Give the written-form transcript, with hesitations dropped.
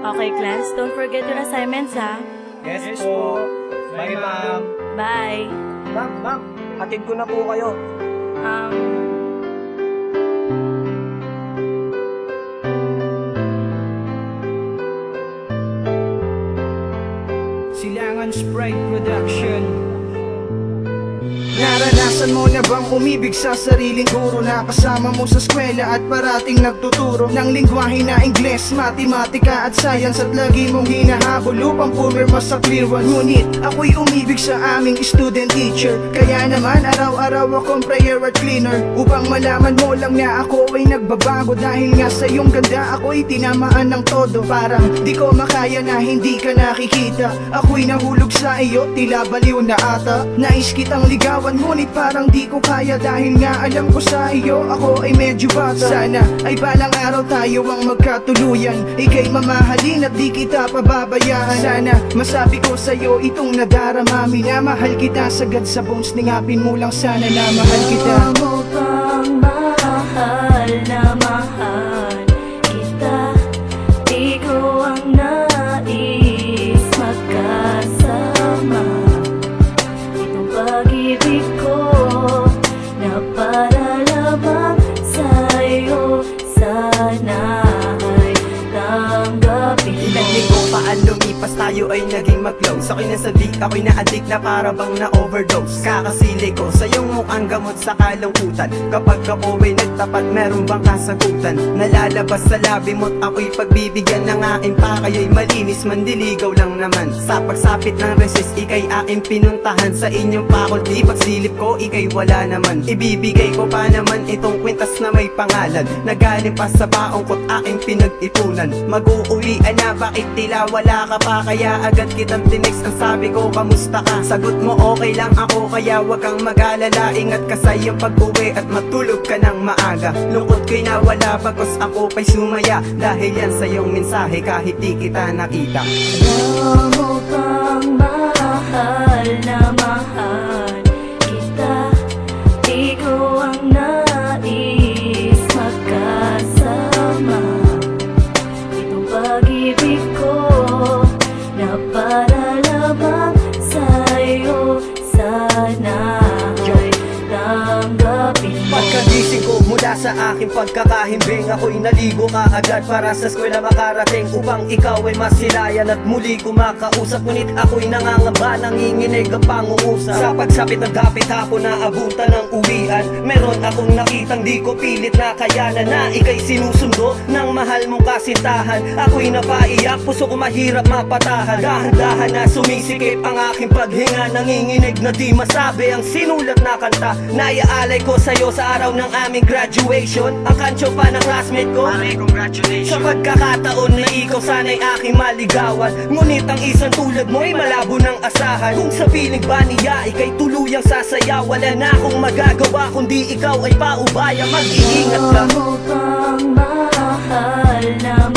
Okay, class, don't forget your assignments, ha? Yes po. Bye, ma'am. Bye. Ma'am, hatid ko na po kayo. Silangan Sprite Production. Naranasan mo na bang umibig sa sariling guro na kasama mo sa eskwela at parating nagtuturo ng lingwahe na Ingles, matematika at science at lagi mong hinahabol upang pumirma sa clear one? Ngunit ako'y umibig sa aming student teacher, kaya naman araw-araw akong prayer at cleaner upang malaman mo lang na ako ay nagbabago dahil nga sa iyong ganda ako'y tinamaan ng todo. Parang di ko makaya na hindi ka nakikita, ako'y nahulog sa iyo, tila baliw na ata. Nais kitang ligawan ngunit parang di ko kaya dahil nga alam ko sa iyo ako ay medyo bata. Sana ay balang araw tayo ang magkatuluyan, ika'y mamahalin at di kita pababayaan. Sana masabi ko sa iyo itong nadarama, minamahal kita sagad sa bones, ningapin mo lang sana na mahal kita. Mo pang mahal na mahal kita, di ko ang nais magkasama. Itong pag-ibig ko na para lamang sa'yo, sana ay tanggapin mo. Ilang linggo pa ang lumipas, tayo ay naging mag-close. Ako'y nasadik, ako'y na-addict na para bang na-overdose. Kakasili ko sa iyong mukhang gamot sa kalungkutan. Kapag ako ay nagtapat, meron bang kasagutan? Nalalabas sa labi mo't ako'y pagbibigyan ng aking pakaya'y malinis, mandiligaw lang naman. Sa pagsapit ng resist, ika'y aking pinuntahan sa inyong faculty. Pagsilip ko, ika'y wala naman. Ibibigay ko pa naman itong kwintas na may pangalan na galing pa sa baong ko't aking pinag-ipunan. Mag-uuwian na, bakit tila wala ka pa? Kaya agad kitang tinext, ang sabi ko, kamusta ka? Sagot mo, okay lang ako, kaya wag kang mag-alala. Ingat ka sa iyong pag-uwi at matulog ka ng maaga. Lungkot ko'y nawala, bagos ako pa'y sumaya dahil yan sa iyong mensahe kahit di kita nakita. Alam mo pang mahal na mahal kita, di ko ang nais magkasama. Itong pag-ibig ko na para lamang sa'yo, sana ay tanggapin mo. Pagkagising ko mula sa aking pagkakahimbing, ako'y naligo kaagad para sa eskwela makarating upang ikaw ay masilayan at muli ko makausap. Ngunit ako'y nangangamba, nanginginig ang pangungusap. Sa pagsapit ng dapit hapon na abutan ng uwian, meron akong nakitang di ko pilit na kayanan na ika'y sinusundo ng mahal mong kasintahan. Ako'y napaiyak, puso ko mahirap mapatahan. Dahan-dahan na sumisikip ang aking paghinga, nanginginig na di masabi ang sinulat na kanta. Naiaalay ko sa'yo sa araw ng aming graduation, ang kancho pa ng classmate ko. Congratulations. Sa pagkakataon na ikaw sana'y aking maligawan, ngunit ang isang tulad mo'y malabo ng asahan. Kung sa piling ba niya ika'y tuluyang sasaya, wala na akong magagawa kundi ikaw ay paubaya. Mag-iingat ka. Alam mo pang mahal na